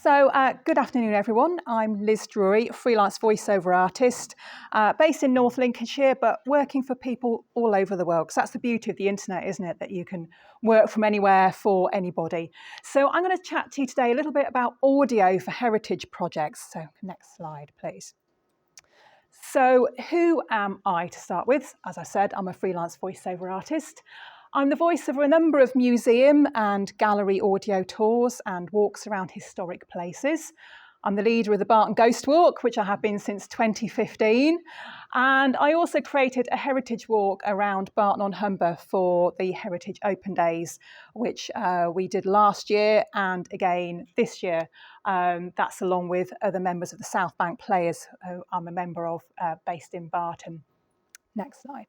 Good afternoon, everyone. I'm Liz Drury, freelance voiceover artist, based in North Lincolnshire, but working for people all over the world. Because that's the beauty of the internet, isn't it? That you can work from anywhere for anybody. So I'm going to chat to you today a little bit about audio for heritage projects. So next slide, please. So who am I to start with? As I said, I'm a freelance voiceover artist. I'm the voice of a number of museum and gallery audio tours and walks around historic places. I'm the leader of the Barton Ghost Walk, which I have been since 2015. And I also created a heritage walk around Barton-on-Humber for the Heritage Open Days, which we did last year and again this year. That's along with other members of the South Bank Players, who I'm a member of, based in Barton. Next slide.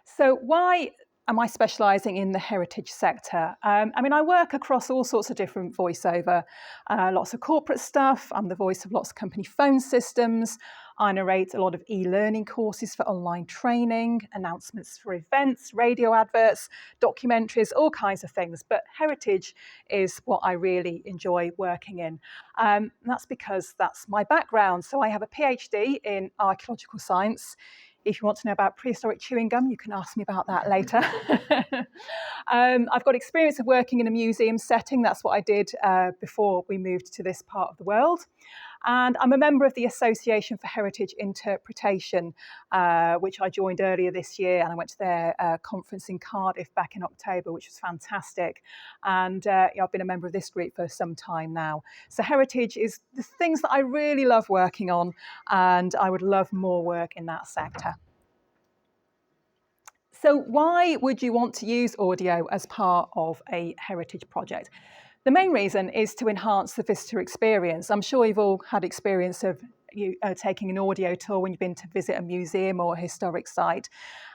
So why am I specialising in the heritage sector? I work across all sorts of different voiceover, lots of corporate stuff. I'm the voice of lots of company phone systems. I narrate a lot of e-learning courses for online training, announcements for events, radio adverts, documentaries, all kinds of things. But heritage is what I really enjoy working in. That's because that's my background. So I have a PhD in archaeological science. If you want to know about prehistoric chewing gum, you can ask me about that later. I've got experience of working in a museum setting. That's what I did before we moved to this part of the world. And I'm a member of the Association for Heritage Interpretation, which I joined earlier this year. And I went to their conference in Cardiff back in October, which was fantastic. And I've been a member of this group for some time now. So heritage is the things that I really love working on, and I would love more work in that sector. So why would you want to use audio as part of a heritage project? The main reason is to enhance the visitor experience. I'm sure you've all had experience of you taking an audio tour when you've been to visit a museum or a historic site,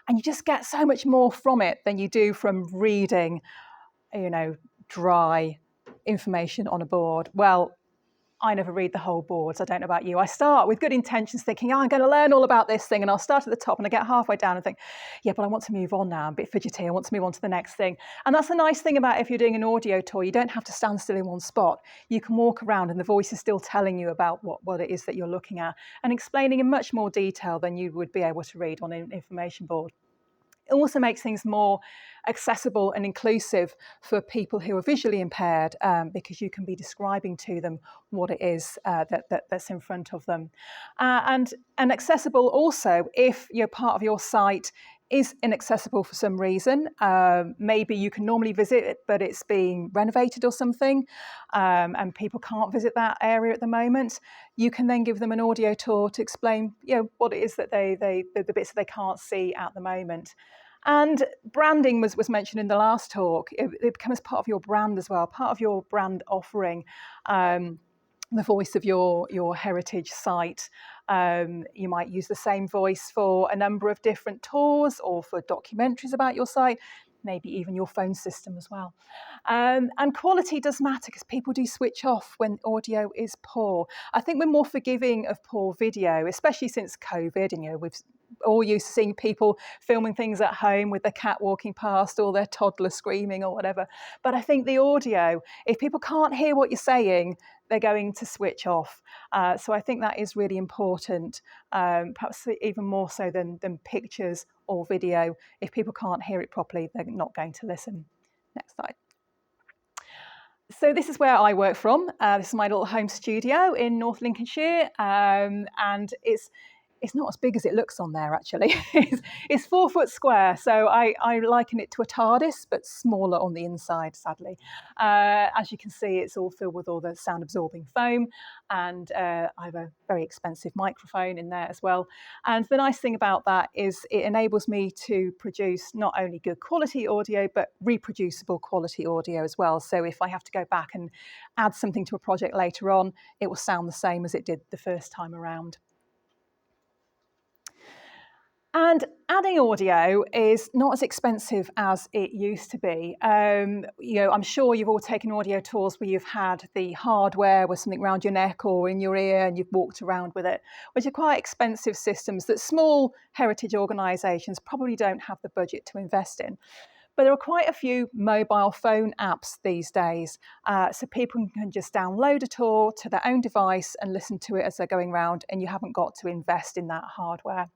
and you just get so much more from it than you do from reading, dry information on a board. Well, I never read the whole boards. I don't know about you. I start with good intentions thinking, I'm going to learn all about this thing. And I'll start at the top and I get halfway down and think, yeah, but I want to move on now. I'm a bit fidgety. I want to move on to the next thing. And that's the nice thing about if you're doing an audio tour, you don't have to stand still in one spot. You can walk around and the voice is still telling you about what it is that you're looking at and explaining in much more detail than you would be able to read on an information board. It also makes things more accessible and inclusive for people who are visually impaired, because you can be describing to them what it is that's in front of them. And accessible also if part of your site is inaccessible for some reason. Maybe you can normally visit it, but it's being renovated or something, and people can't visit that area at the moment. You can then give them an audio tour to explain, what it is that the bits that they can't see at the moment. And branding was mentioned in the last talk. It becomes part of your brand as well, part of your brand offering. The voice of your heritage site. You might use the same voice for a number of different tours or for documentaries about your site, maybe even your phone system as well. And quality does matter because people do switch off when audio is poor. I think we're more forgiving of poor video, especially since COVID. And we've all used to seeing people filming things at home with their cat walking past or their toddler screaming or whatever. But I think the audio, if people can't hear what you're saying, they're going to switch off. So I think that is really important, perhaps even more so than pictures or video. If people can't hear it properly, they're not going to listen. Next slide. So this is where I work from. This is my little home studio in North Lincolnshire, and it's not as big as it looks on there, actually. It's 4 foot square, so I liken it to a TARDIS, but smaller on the inside, sadly. As you can see, it's all filled with all the sound-absorbing foam, and I have a very expensive microphone in there as well. And the nice thing about that is it enables me to produce not only good quality audio, but reproducible quality audio as well. So if I have to go back and add something to a project later on, it will sound the same as it did the first time around. And adding audio is not as expensive as it used to be. I'm sure you've all taken audio tours where you've had the hardware with something around your neck or in your ear and you've walked around with it, which are quite expensive systems that small heritage organisations probably don't have the budget to invest in. But there are quite a few mobile phone apps these days, so people can just download a tour to their own device and listen to it as they're going around, and you haven't got to invest in that hardware.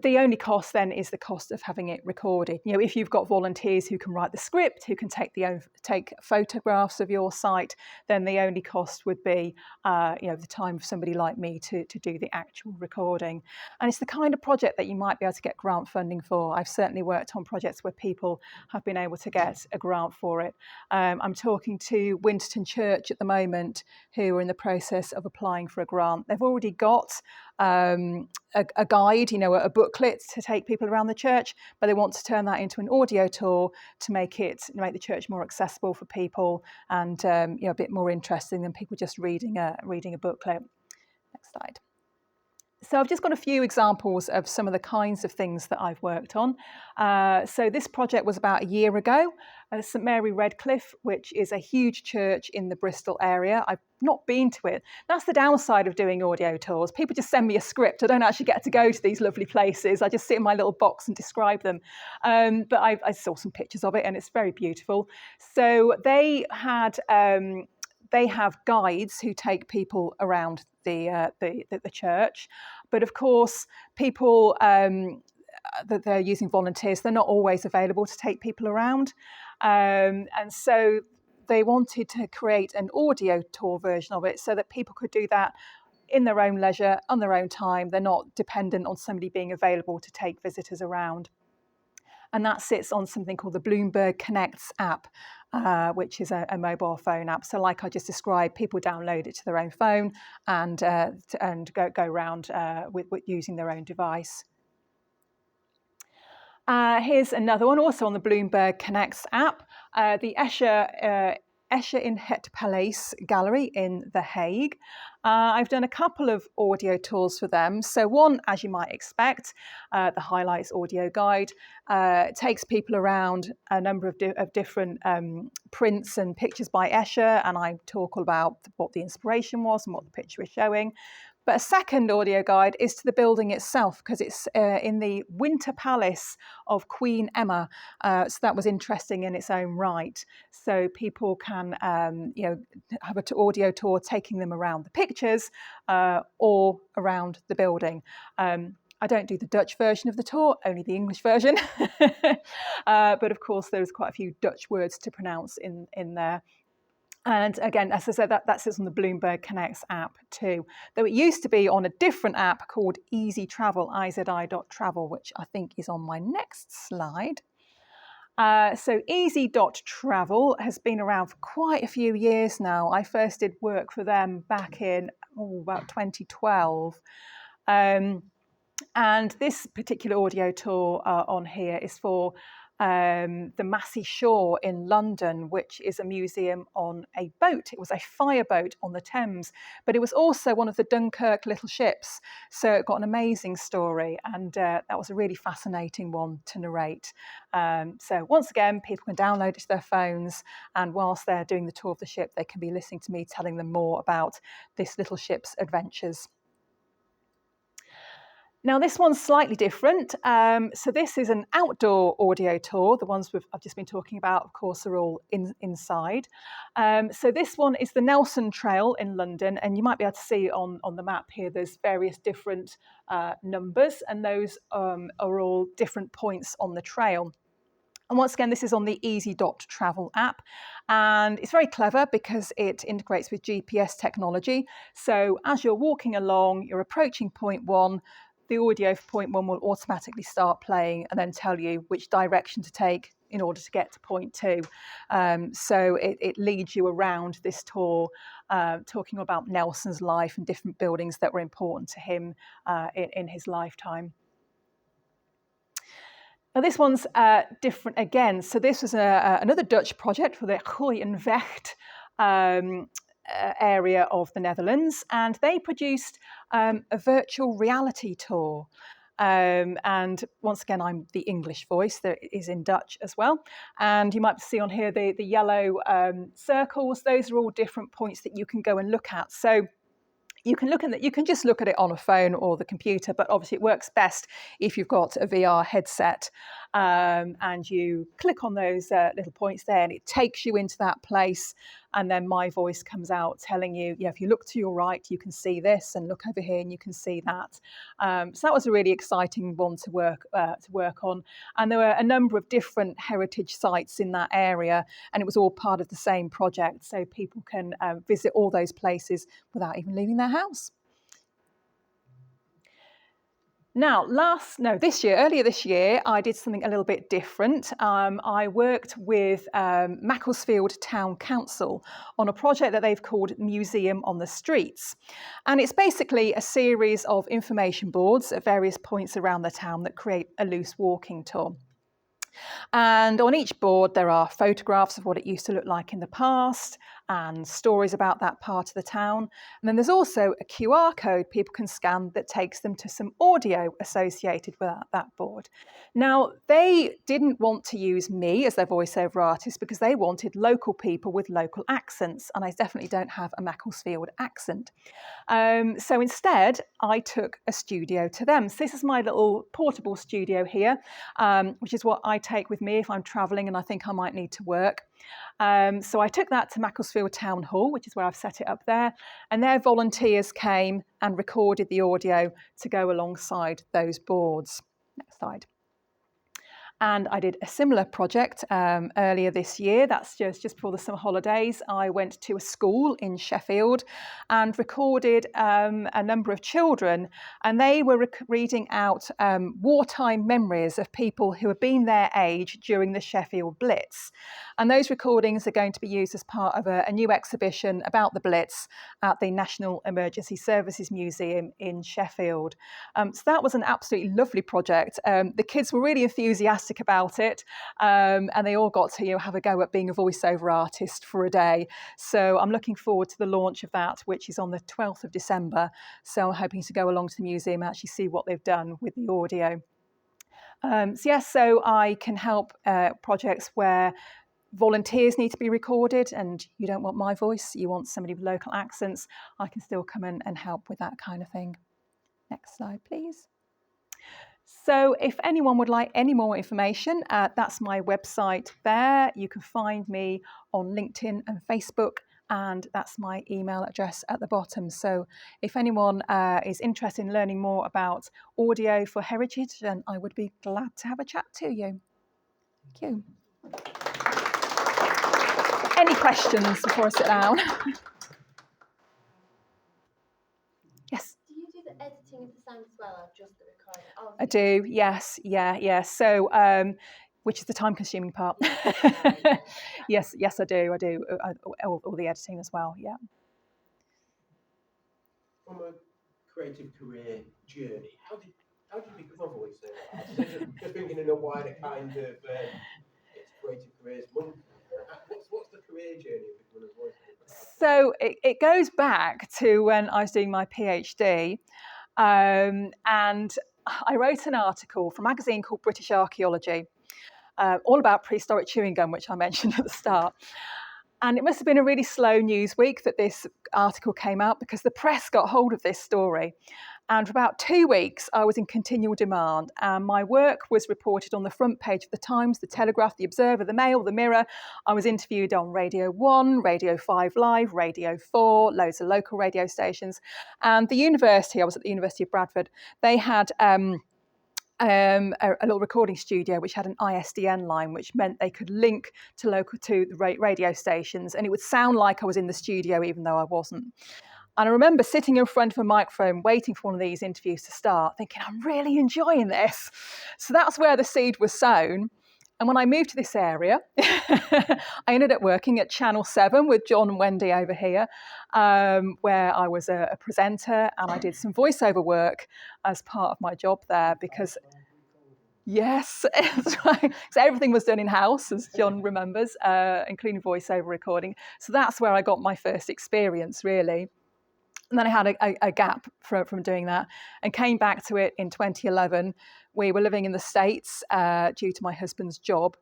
The only cost then is the cost of having it recorded. If you've got volunteers who can write the script, who can take photographs of your site, then the only cost would be the time of somebody like me to do the actual recording. And it's the kind of project that you might be able to get grant funding for. I've certainly worked on projects where people have been able to get a grant for it. I'm talking to Winterton Church at the moment, who are in the process of applying for a grant. They've already got a guide, a booklet to take people around the church, but they want to turn that into an audio tour to make the church more accessible for people and a bit more interesting than people just reading a booklet. Next slide. So I've just got a few examples of some of the kinds of things that I've worked on. So this project was about a year ago, St Mary Redcliffe, which is a huge church in the Bristol area. I've not been to it. That's the downside of doing audio tours. People just send me a script. I don't actually get to go to these lovely places. I just sit in my little box and describe them. But I saw some pictures of it and it's very beautiful. So they have guides who take people around the church, but of course people that they're using volunteers, they're not always available to take people around, and so they wanted to create an audio tour version of it so that people could do that in their own leisure, on their own time. They're not dependent on somebody being available to take visitors around. And that sits on something called the Bloomberg Connects app, which is a mobile phone app. So like I just described, people download it to their own phone and go around with using their own device. Here's another one, also on the Bloomberg Connects app, the Escher in Het Paleis Gallery in The Hague. I've done a couple of audio tours for them. So one, as you might expect, the Highlights audio guide takes people around a number of different prints and pictures by Escher, and I talk all about what the inspiration was and what the picture is showing. But a second audio guide is to the building itself, because it's in the Winter Palace of Queen Emma. So that was interesting in its own right. So people can have an audio tour taking them around the pictures or around the building. I don't do the Dutch version of the tour, only the English version. But of course, there's quite a few Dutch words to pronounce in there. And again, as I said, that sits on the Bloomberg Connects app too. Though it used to be on a different app called Easy Travel, izi.travel, which I think is on my next slide. So easy.travel has been around for quite a few years now. I first did work for them back in about 2012. And this particular audio tour on here is for the Massey Shore in London, which is a museum on a boat. It was a fireboat on the Thames, but it was also one of the Dunkirk little ships. So it got an amazing story, and that was a really fascinating one to narrate. So once again, people can download it to their phones, and whilst they're doing the tour of the ship, they can be listening to me telling them more about this little ship's adventures. Now, this one's slightly different. So this is an outdoor audio tour. The ones I've just been talking about, of course, are all inside. So this one is the Nelson Trail in London, and you might be able to see on the map here, there's various different numbers, and those are all different points on the trail. And once again, this is on the Easy.travel app, and it's very clever because it integrates with GPS technology. So as you're walking along, you're approaching point one, the audio for point one will automatically start playing and then tell you which direction to take in order to get to point two. So it leads you around this tour, talking about Nelson's life and different buildings that were important to him in his lifetime. Now this one's different again. So this was another Dutch project for the Gooi en Vecht area of the Netherlands, and they produced a virtual reality tour. And once again, I'm the English voice. That is in Dutch as well. And you might see on here the yellow circles. Those are all different points that you can go and look at. So You can just look at it on a phone or the computer, but obviously it works best if you've got a VR headset, and you click on those little points there, and it takes you into that place. And then my voice comes out telling you, yeah, if you look to your right, you can see this, and look over here, and you can see that. So that was a really exciting one to work on. And there were a number of different heritage sites in that area, and it was all part of the same project. So people can visit all those places without even leaving their house. Now, earlier this year, I did something a little bit different. I worked with Macclesfield Town Council on a project that they've called Museum on the Streets. And it's basically a series of information boards at various points around the town that create a loose walking tour. And on each board, there are photographs of what it used to look like in the past and stories about that part of the town. And then there's also a QR code people can scan that takes them to some audio associated with that board. Now, they didn't want to use me as their voiceover artist because they wanted local people with local accents, and I definitely don't have a Macclesfield accent. So instead, I took a studio to them. So this is my little portable studio here, which is what I take with me if I'm travelling and I think I might need to work. So I took that to Macclesfield Town Hall, which is where I've set it up there, and their volunteers came and recorded the audio to go alongside those boards. Next slide. And I did a similar project earlier this year. That's just before the summer holidays. I went to a school in Sheffield and recorded a number of children, and they were reading out wartime memories of people who had been their age during the Sheffield Blitz. And those recordings are going to be used as part of a new exhibition about the Blitz at the National Emergency Services Museum in Sheffield. So that was an absolutely lovely project. The kids were really enthusiastic about it, and they all got to have a go at being a voiceover artist for a day. So I'm looking forward to the launch of that, which is on the 12th of December. So I'm hoping to go along to the museum and actually see what they've done with the audio. So I can help projects where volunteers need to be recorded and you don't want my voice, you want somebody with local accents. I can still come in and help with that kind of thing. Next slide, please. So if anyone would like any more information, that's my website there. You can find me on LinkedIn and Facebook, and that's my email address at the bottom. So if anyone is interested in learning more about audio for heritage, then I would be glad to have a chat to you. Thank you. Any questions before I sit down? Yes. Do you do the editing of the sound as well, or just the recording? Oh, I do, yes, yeah. So, which is the time-consuming part. Yes, I do. All the editing as well, yeah. From a creative career journey, how did you become a voiceover artist? Just thinking in a wider kind of it's creative careers month. What's the career journey of becoming a voiceover artist? So it goes back to when I was doing my PhD, and I wrote an article for a magazine called British Archaeology, all about prehistoric chewing gum, which I mentioned at the start. And it must have been a really slow news week that this article came out, because the press got hold of this story. And for about 2 weeks, I was in continual demand. And my work was reported on the front page of the Times, the Telegraph, the Observer, the Mail, the Mirror. I was interviewed on Radio 1, Radio 5 Live, Radio 4, loads of local radio stations. And the university, I was at the University of Bradford, they had a little recording studio which had an ISDN line, which meant they could link to the radio stations, and it would sound like I was in the studio even though I wasn't. And I remember sitting in front of a microphone waiting for one of these interviews to start, thinking, I'm really enjoying this. So that's where the seed was sown. And when I moved to this area, I ended up working at Channel 7 with John and Wendy over here, where I was a presenter, and I did some voiceover work as part of my job there because, yes, that's right. So everything was done in-house, as John remembers, including voiceover recording. So that's where I got my first experience, really. And then I had a gap from doing that and came back to it in 2011. We were living in the States due to my husband's job.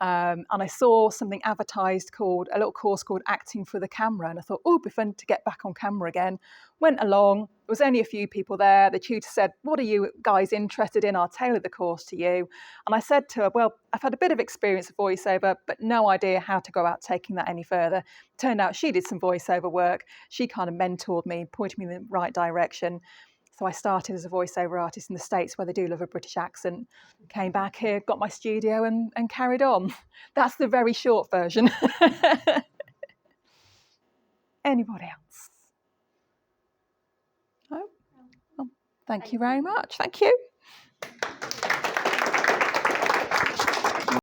And I saw something advertised called a little course called Acting for the Camera. And I thought, oh, it'd be fun to get back on camera again. Went along. There was only a few people there. The tutor said, what are you guys interested in? I'll tailor the course to you. And I said to her, well, I've had a bit of experience of voiceover, but no idea how to go about taking that any further. Turned out she did some voiceover work. She kind of mentored me, pointed me in the right direction. So I started as a voiceover artist in the States, where they do love a British accent. Came back here, got my studio and carried on. That's the very short version. Anybody else? No? Well, thank you very much. Thank you.